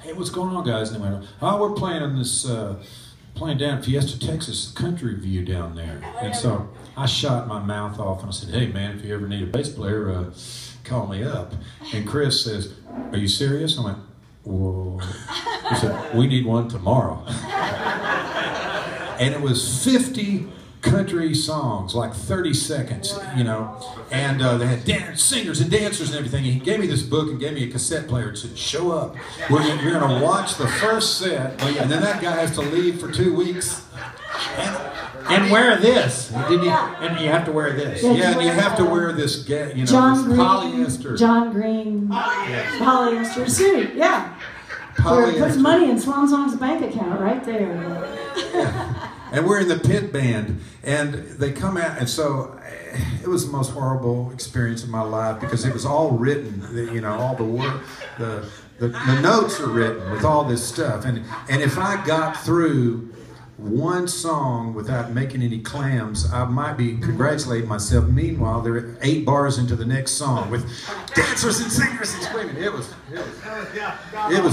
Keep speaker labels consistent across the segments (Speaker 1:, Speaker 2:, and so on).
Speaker 1: hey, what's going on, guys? And they went, oh, we're playing in this, playing down Fiesta, Texas, Country View down there. And so I shot my mouth off and I said, hey, man, if you ever need a bass player, call me up. And Chris says, are you serious? I went, whoa. He said, we need one tomorrow. And it was 50 country songs, like 30 seconds, you know, and they had singers and dancers and everything. And he gave me this book and gave me a cassette player and said, show up. You're going to watch the first set, and then that guy has to leave for 2 weeks.
Speaker 2: And wear this. And you have to wear this.
Speaker 1: Yeah, and you have to wear this, you know,
Speaker 3: John
Speaker 1: this
Speaker 3: Green,
Speaker 1: polyester.
Speaker 3: John Green polyester suit, yeah.
Speaker 1: Polyester.
Speaker 3: Puts money in Swan Song's bank account right there.
Speaker 1: Yeah. And we're in the pit band, and they come out, and so it was the most horrible experience of my life because it was all written, you know, all the work, the notes are written with all this stuff, and if I got through one song without making any clams, I might be congratulating myself. Meanwhile, they're 8 bars into the next song with dancers and singers and screaming. It was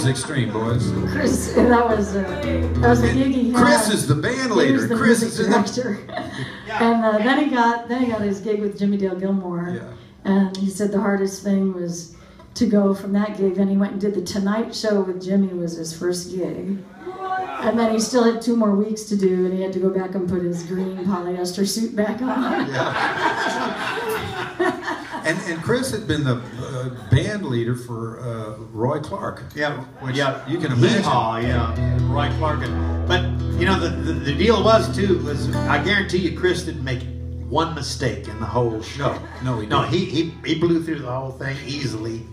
Speaker 1: extreme, boys.
Speaker 3: Chris, that was a gig he had.
Speaker 1: Chris is the band leader.
Speaker 3: He was the
Speaker 1: Chris
Speaker 3: music
Speaker 1: is
Speaker 3: director. And then he got his gig with Jimmy Dale Gilmore.
Speaker 1: Yeah.
Speaker 3: And he said the hardest thing was to go from that gig. Then he went and did the Tonight Show with Jimmy, was his first gig. And then he still had 2 more weeks to do, and he had to go back and put his green polyester suit back on.
Speaker 1: Yeah. and Chris had been the band leader for Roy Clark.
Speaker 2: Yeah,
Speaker 1: which you can imagine.
Speaker 2: Yeah, Roy Clark. But you know the deal was I guarantee you Chris didn't make one mistake in the whole show.
Speaker 1: No, he didn't.
Speaker 2: He blew through the whole thing easily.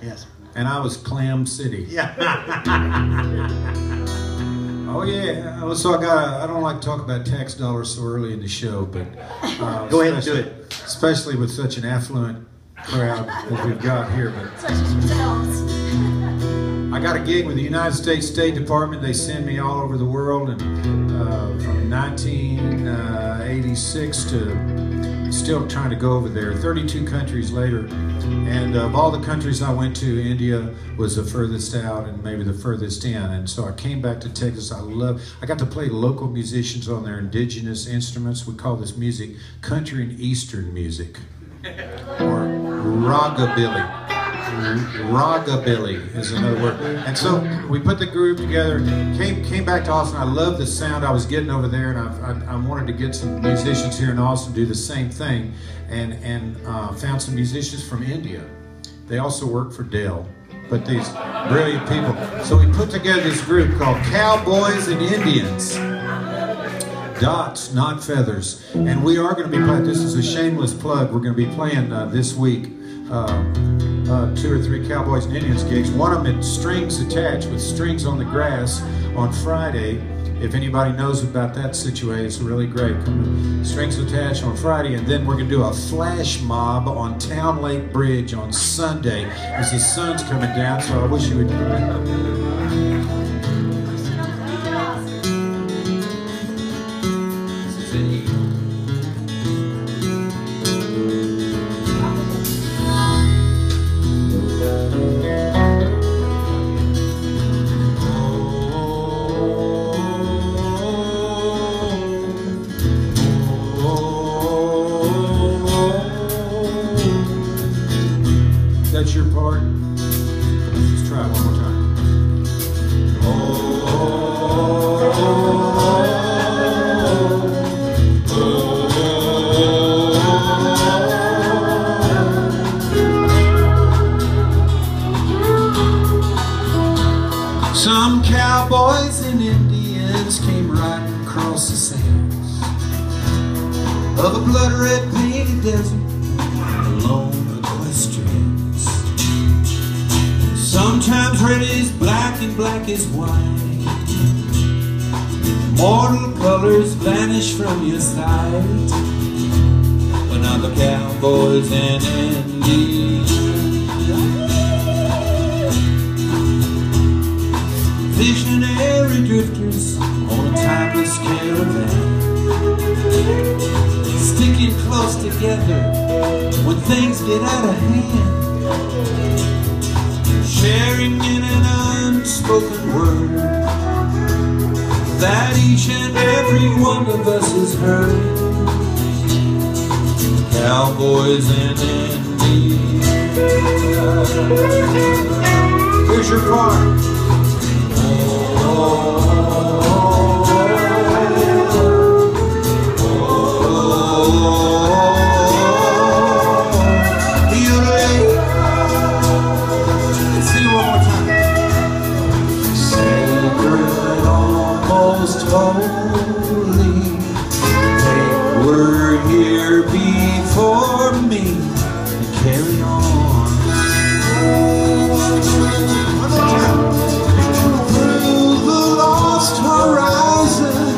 Speaker 2: Yes.
Speaker 1: And I was Clam City.
Speaker 2: Yeah.
Speaker 1: Oh yeah. So I don't like to talk about tax dollars so early in the show, but
Speaker 2: go ahead and do it.
Speaker 1: Especially with such an affluent crowd as we've got here. But
Speaker 3: Such as yourselves.
Speaker 1: I got a gig with the United States State Department. They send me all over the world, and from 1986 to still trying to go over there. 32 countries later. And of all the countries I went to, India was the furthest out and maybe the furthest in. And so I came back to Texas. I got to play local musicians on their indigenous instruments. We call this music country and eastern music, or ragabilly. Ragabilly is another word. And so we put the group together, came back to Austin. I loved the sound I was getting over there, and I wanted to get some musicians here in Austin to do the same thing, and found some musicians from India. They also work for Dell, but these brilliant people. So we put together this group called Cowboys and Indians. Dots, not feathers. And we are going to be playing, this is a shameless plug, we're going to be playing this week 2 or 3 Cowboys and Indians gigs. One of them at Strings Attached, with Strings on the Grass, on Friday. If anybody knows about that situation, it's really great. Come to Strings Attached on Friday, and then we're going to do a flash mob on Town Lake Bridge on Sunday as the sun's coming down, so I wish you would... That's your part. Let's try it one more time. Some cowboys and Indians came riding across the sands of a blood-red painted desert alone equestrians. Sometimes red is black and black is white. Mortal colors vanish from your sight. But not the cowboys and Indians. Visionary drifters on a timeless caravan, sticking close together when things get out of hand, sharing in an unspoken
Speaker 4: unspoken word that each and every one of us has heard. Cowboys and Indians. Here's your part. Holy, they were here before me, and carry on. Through the lost horizon,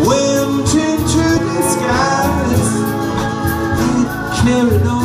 Speaker 4: went into the skies, and carried on.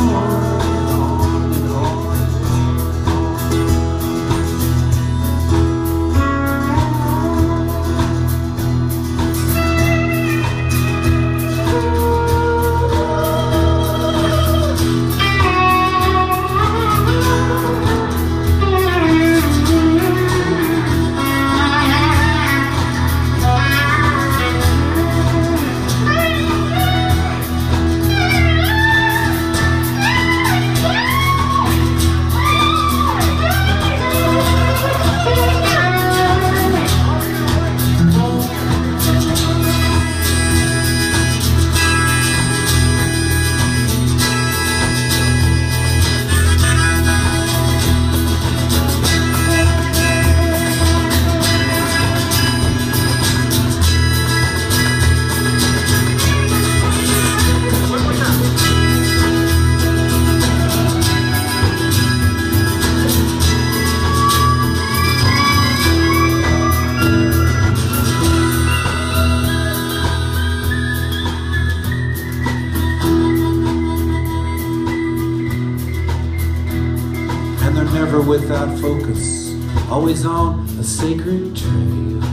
Speaker 4: Never without focus, always on a sacred trail.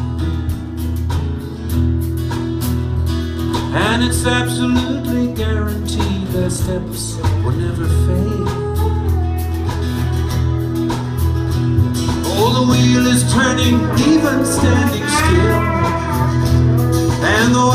Speaker 4: And it's absolutely guaranteed their steps will never fail. Oh, the wheel is turning, even standing still. And though